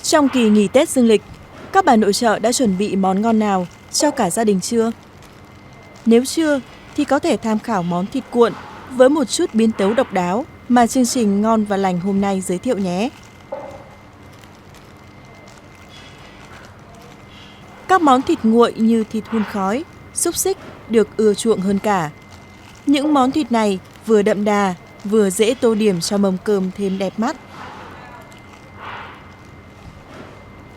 Trong kỳ nghỉ Tết dương lịch, các bà nội trợ đã chuẩn bị món ngon nào cho cả gia đình chưa? Nếu chưa, thì có thể tham khảo món thịt cuộn với một chút biến tấu độc đáo mà chương trình Ngon và Lành hôm nay giới thiệu nhé. Các món thịt nguội như thịt hun khói, xúc xích được ưa chuộng hơn cả. Những món thịt này vừa đậm đà, vừa dễ tô điểm cho mâm cơm thêm đẹp mắt.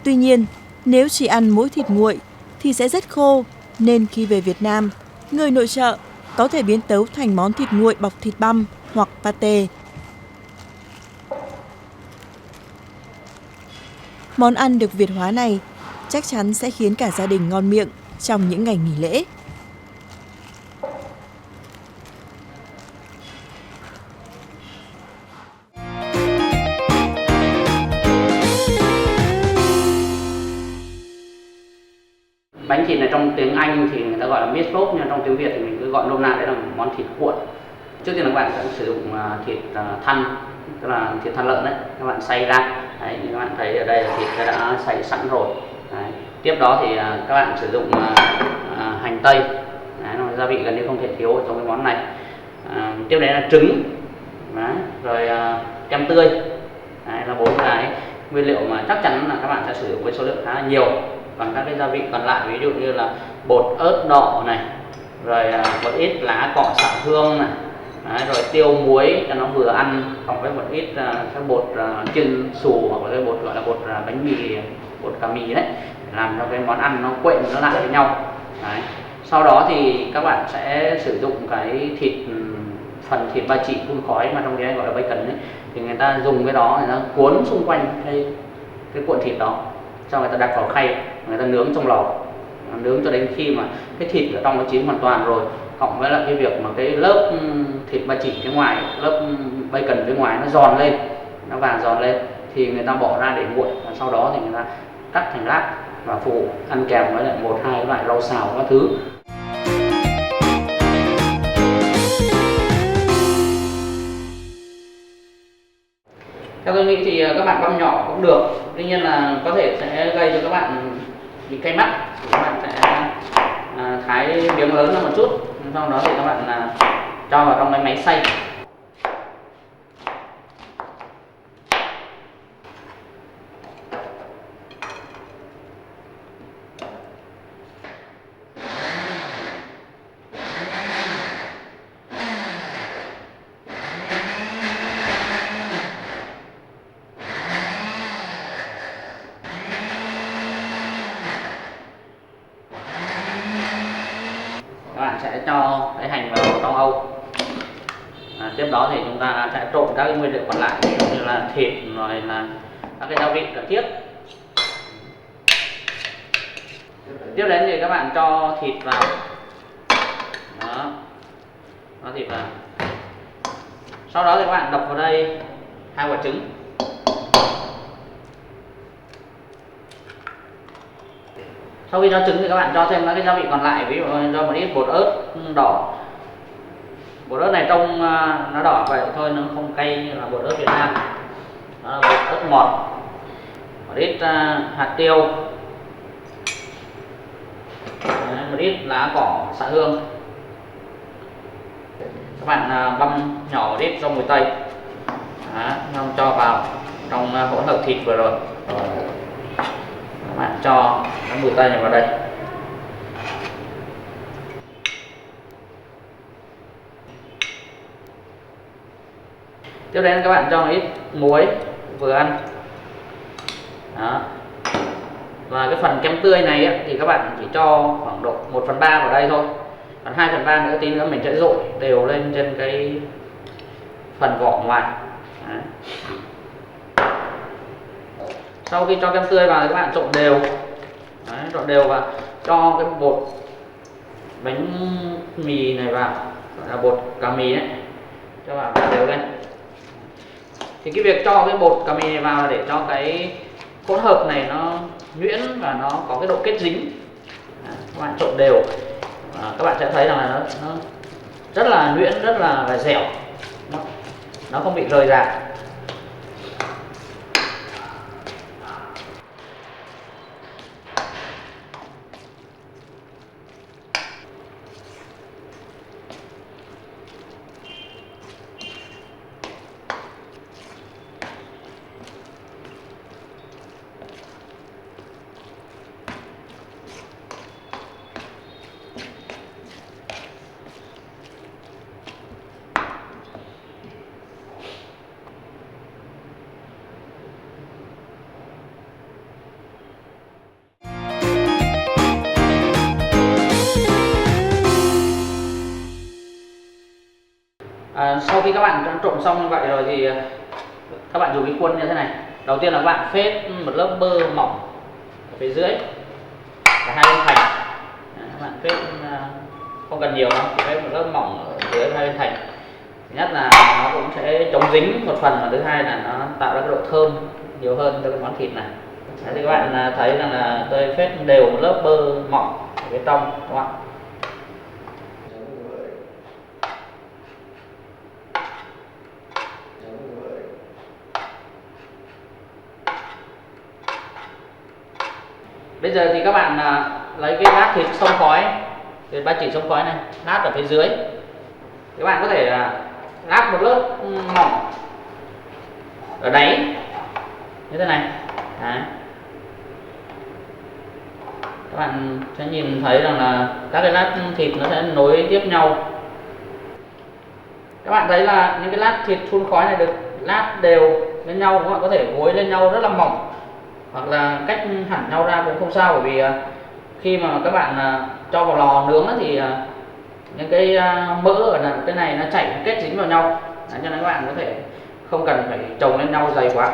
Tuy nhiên, nếu chỉ ăn mỗi thịt nguội thì sẽ rất khô, nên khi về Việt Nam, người nội trợ có thể biến tấu thành món thịt nguội bọc thịt băm hoặc pate. Món ăn được Việt hóa này chắc chắn sẽ khiến cả gia đình ngon miệng trong những ngày nghỉ lễ. Bánh thịt này trong tiếng Anh thì người ta gọi là meatloaf, nhưng trong tiếng Việt thì mình cứ gọi nôm na đấy là món thịt cuộn. Trước tiên là các bạn sẽ sử dụng thịt thăn, tức là thịt thăn lợn đấy, các bạn xay ra. Đấy, như các bạn thấy ở đây là thịt đã xay sẵn rồi. Đấy. Tiếp đó thì các bạn sử dụng hành tây, đấy, nó gia vị gần như không thể thiếu ở trong cái món này. Tiếp đến là trứng, đấy, rồi kem tươi. Đấy là 4 cái nguyên liệu mà chắc chắn là các bạn sẽ sử dụng với số lượng khá là nhiều. Còn các cái gia vị còn lại, ví dụ như là bột ớt đỏ này, rồi một ít lá cọ xạ hương này, đấy, rồi tiêu muối cho nó vừa ăn, cộng với một ít các bột chiên xù hoặc là cái bột gọi là bột bánh mì, bột cà mì đấy, để làm cho cái món ăn nó quyện nó lại với nhau. Đấy. Sau đó thì các bạn sẽ sử dụng cái phần thịt ba chỉ hun khói mà trong tiếng Anh gọi là bacon ấy, thì người ta dùng cái đó, người ta cuốn xung quanh cái cuộn thịt đó, cho người ta đặt vào khay, người ta nướng trong lò, nướng cho đến khi mà cái thịt ở trong nó chín hoàn toàn rồi, cộng với lại cái việc mà cái lớp thịt ba chỉ phía ngoài, lớp bacon phía ngoài nó giòn lên, nó vàng giòn lên, thì người ta bỏ ra để nguội. Và sau đó thì người ta cắt thành lát và phụ ăn kèm với lại 1-2 loại rau xào các thứ. Theo tôi nghĩ thì các bạn băm nhỏ cũng được, tuy nhiên là có thể sẽ gây cho các bạn bị cay mắt. Các bạn sẽ thái miếng lớn ra một chút, sau đó thì các bạn cho vào trong cái máy xay. Các bạn sẽ cho cái hành vào trong âu. Tiếp đó thì chúng ta sẽ trộn các cái nguyên liệu còn lại, ví dụ như là thịt, rồi là các cái gia vị cần thiết. Tiếp đến thì các bạn cho thịt vào. Đó. Cho thịt vào. Sau đó thì các bạn đập vào đây 2 quả trứng. Sau khi cho trứng thì các bạn cho thêm các cái gia vị còn lại, ví dụ cho một ít bột ớt đỏ. Bột ớt này trông nó đỏ vậy thôi, nó không cay như là bột ớt Việt Nam. Đó là bột ớt ngọt, một ít hạt tiêu, một ít lá cỏ xạ hương. Các bạn băm nhỏ một ít rau mùi tây. Đó, cho vào trong hỗn hợp thịt vừa rồi. Các bạn cho cái mùi tây này vào đây. Tiếp đến các bạn cho một ít muối vừa ăn. Đó. Và cái phần kem tươi này ấy, thì các bạn chỉ cho khoảng độ 1/3 vào đây thôi. Còn 2/3 nữa tí nữa mình sẽ dội đều lên trên cái phần vỏ ngoài. Đấy. Sau khi cho kem tươi vào thì các bạn trộn đều. Đấy, trộn đều và cho cái bột bánh mì này vào, gọi là bột cà mì đấy, cho vào đều lên. Thì cái việc cho cái bột cà mì này vào là để cho cái hỗn hợp này nó nhuyễn và nó có cái độ kết dính. Các bạn trộn đều, các bạn sẽ thấy rằng là nó rất là nhuyễn, rất là dẻo, nó không bị rời rạc. Sau khi các bạn đã trộn xong như vậy rồi thì các bạn dùng cái khuôn như thế này. Đầu tiên là các bạn phết một lớp bơ mỏng ở phía dưới và hai bên thành. Các bạn phết không cần nhiều đâu, chỉ phết một lớp mỏng ở dưới hai bên thành. Thứ nhất là nó cũng sẽ chống dính một phần, và thứ hai là nó tạo ra cái độ thơm nhiều hơn cho cái món thịt này. Đấy, thì các bạn thấy rằng là tôi phết đều một lớp bơ mỏng ở bên trong, đúng không ạ? Bây giờ thì các bạn lấy cái lát thịt xông khói, cái ba chỉ xông khói này, lát ở phía dưới. Các bạn có thể lát một lớp mỏng ở đáy như thế này. Đấy. Các bạn sẽ nhìn thấy rằng là các cái lát thịt nó sẽ nối tiếp nhau. Các bạn thấy là những cái lát thịt hun khói này được lát đều lên nhau, các bạn có thể gối lên nhau rất là mỏng, hoặc là cách hẳn nhau ra cũng không sao, bởi vì khi mà các bạn cho vào lò nướng thì những cái mỡ ở cái này nó chảy kết dính vào nhau. Đấy, cho nên các bạn có thể không cần phải chồng lên nhau dày quá.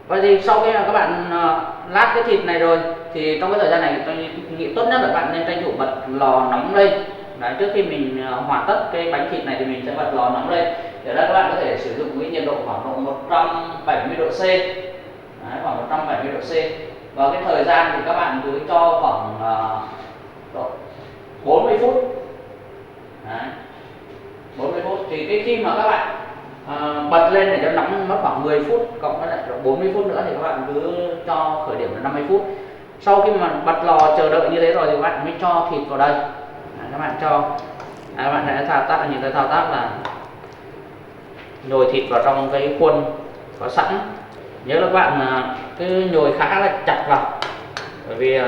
Vậy thì sau khi các bạn lát cái thịt này rồi thì trong cái thời gian này tôi nghĩ tốt nhất là bạn nên tranh thủ bật lò nóng lên. Đấy, trước khi mình hoàn tất cái bánh thịt này thì mình sẽ bật lò nóng lên. Để đó các bạn có thể sử dụng cái nhiệt độ khoảng độ 170 độ C. Đấy, khoảng 170 độ C. Và cái thời gian thì các bạn cứ cho khoảng 40 phút. Đấy, 40 phút thì khi mà các bạn bật lên để cho nóng mất khoảng 10 phút cộng với lại 40 phút nữa thì các bạn cứ cho khởi điểm là 50 phút. Sau khi mà bật lò chờ đợi như thế rồi thì các bạn mới cho thịt vào đây. Đấy, các bạn cho các bạn sẽ thao tác, nhìn thấy thao tác là nhồi thịt vào trong cái khuôn có sẵn. Nhớ là các bạn cứ nhồi khá là chặt vào, bởi vì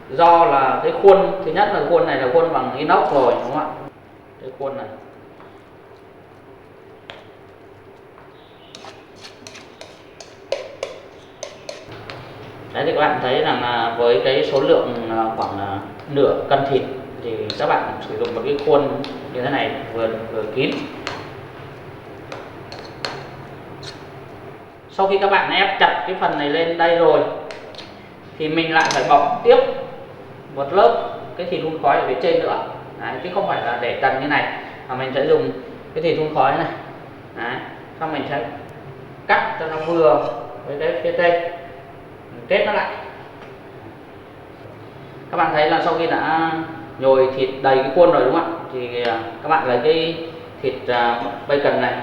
do là cái khuôn, thứ nhất là khuôn này là khuôn bằng inox rồi, đúng không ạ? Cái khuôn này đấy, thì các bạn thấy rằng là với cái số lượng khoảng nửa cân thịt thì các bạn sử dụng một cái khuôn như thế này vừa kín. Sau khi các bạn ép chặt cái phần này lên đây rồi thì mình lại phải bọc tiếp một lớp cái thịt hun khói ở phía trên nữa. Đấy, chứ không phải là để trần như này, mà mình sẽ dùng cái thịt hun khói này. Đấy, xong mình sẽ cắt cho nó vừa với cái phía trên, kết nó lại. Các bạn thấy là sau khi đã nhồi thịt đầy cái khuôn rồi, đúng không ạ? Thì các bạn lấy cái thịt bacon này,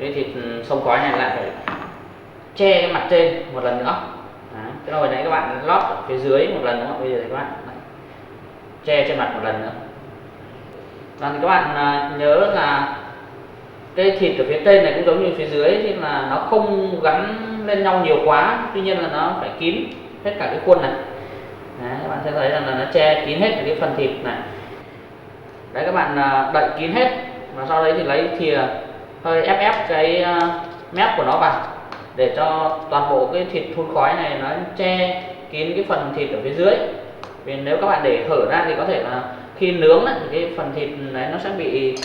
cái thịt xông khói này lại phải che cái mặt trên một lần nữa. Đấy, cái hồi nãy các bạn lót ở phía dưới một lần, đúng không? Bây giờ thì các bạn che trên mặt một lần nữa. Và các bạn nhớ là cái thịt ở phía trên này cũng giống như phía dưới, thì là nó không gắn lên nhau nhiều quá, tuy nhiên là nó phải kín hết cả cái khuôn này. Đấy, các bạn sẽ thấy rằng là nó che kín hết cái phần thịt này. Đấy, các bạn đậy kín hết, và sau đấy thì lấy thìa hơi ép cái mép của nó vào để cho toàn bộ cái thịt hun khói này nó che kín cái phần thịt ở phía dưới. Vì nếu các bạn để hở ra thì có thể là khi nướng ấy, thì cái phần thịt đấy nó sẽ bị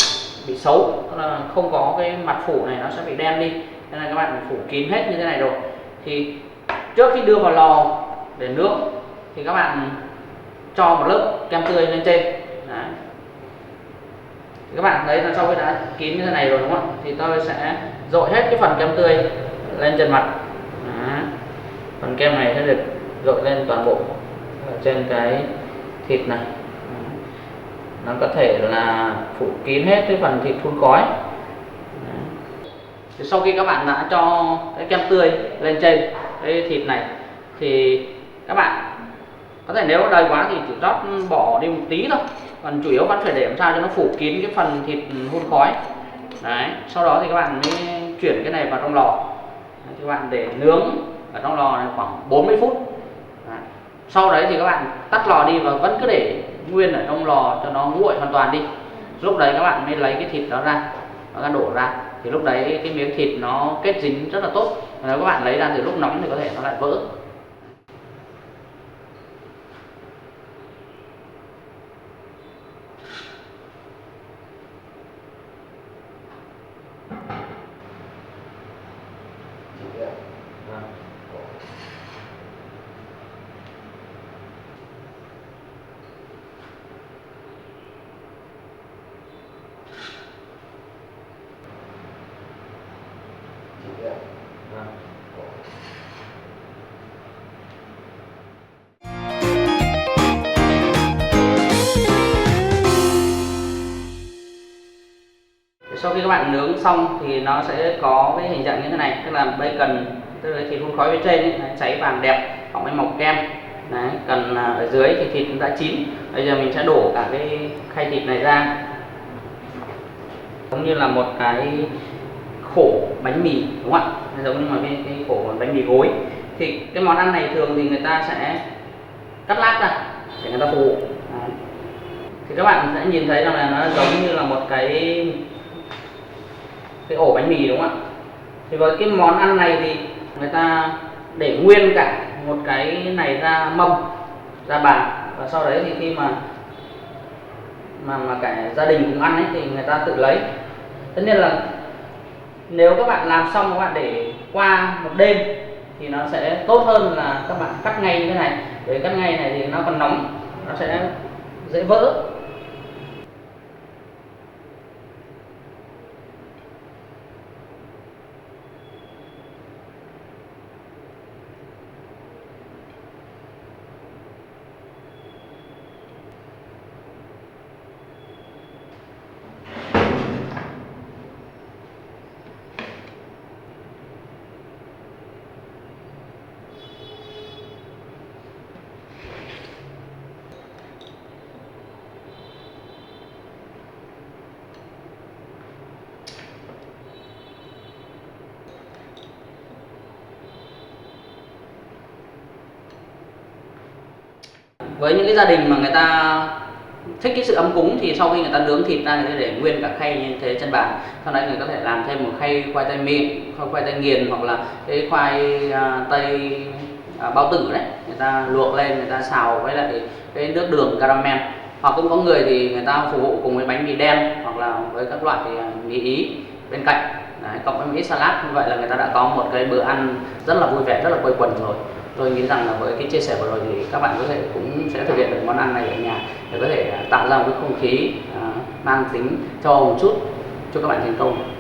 xấu, là không có cái mặt phủ này, nó sẽ bị đen đi. Nên là các bạn phủ kín hết như thế này rồi thì trước khi đưa vào lò để nướng thì các bạn cho một lớp kem tươi lên trên. Đấy. Thì các bạn thấy là sau khi đã kín như thế này rồi, đúng không ạ? Thì tôi sẽ dội hết cái phần kem tươi lên trên mặt. Đấy. Phần kem này sẽ được dội lên toàn bộ ở trên cái thịt này. Đấy. Nó có thể là phủ kín hết cái phần thịt hun khói. Thì sau khi các bạn đã cho cái kem tươi lên trên cái thịt này thì các bạn có thể nếu đầy quá thì chỉ rót bỏ đi một tí thôi, còn chủ yếu vẫn phải để làm sao cho nó phủ kín cái phần thịt hun khói. Đấy, sau đó thì các bạn mới chuyển cái này vào trong lò. Đấy, các bạn để nướng ở trong lò này khoảng 40 phút. Đấy. Sau đấy thì các bạn tắt lò đi và vẫn cứ để nguyên ở trong lò cho nó nguội hoàn toàn đi. Lúc đấy các bạn mới lấy cái thịt đó ra và đổ ra, thì lúc đấy cái miếng thịt nó kết dính rất là tốt. Nếu các bạn lấy ra từ lúc nóng thì có thể nó lại vỡ. Sau khi các bạn nướng xong thì nó sẽ có cái hình dạng như thế này, tức là bacon, tức là thịt hun khói bên trên ấy, cháy vàng đẹp, phóng với màu kem. Đấy, còn ở dưới thì thịt cũng đã chín. Bây giờ mình sẽ đổ cả cái khay thịt này ra, giống như là một cái khổ bánh mì, đúng không ạ? Giống như là cái khổ bánh mì gối. Thì cái món ăn này thường thì người ta sẽ cắt lát ra để người ta phục vụ. Thì các bạn sẽ nhìn thấy rằng là nó giống như là một cái ổ bánh mì, đúng không ạ? Thì với cái món ăn này thì người ta để nguyên cả một cái này ra mâm, ra bàn, và sau đấy thì khi mà cả gia đình cùng ăn ấy thì người ta tự lấy. Tất nhiên là nếu các bạn làm xong các bạn để qua một đêm thì nó sẽ tốt hơn là các bạn cắt ngay như thế này. Bởi cắt ngay này thì nó còn nóng, nó sẽ dễ vỡ. Với những cái gia đình mà người ta thích cái sự ấm cúng thì sau khi người ta nướng thịt ra, người ta để nguyên cả khay như thế trên bàn. Sau đấy người có thể làm thêm một khay khoai tây mịn, khoai tây nghiền, hoặc là cái khoai tây bao tử đấy, người ta luộc lên, người ta xào với lại cái nước đường caramel. Hoặc cũng có người thì người ta phục vụ cùng với bánh mì đen, hoặc là với các loại mì Ý bên cạnh. Đấy, cộng với một ít salad, như vậy là người ta đã có một cái bữa ăn rất là vui vẻ, rất là quây quần rồi. Tôi nghĩ rằng là với cái chia sẻ vừa rồi thì các bạn có thể cũng sẽ thực hiện được món ăn này ở nhà để có thể tạo ra một cái không khí mang tính châu Âu một chút. Chúc các bạn thành công.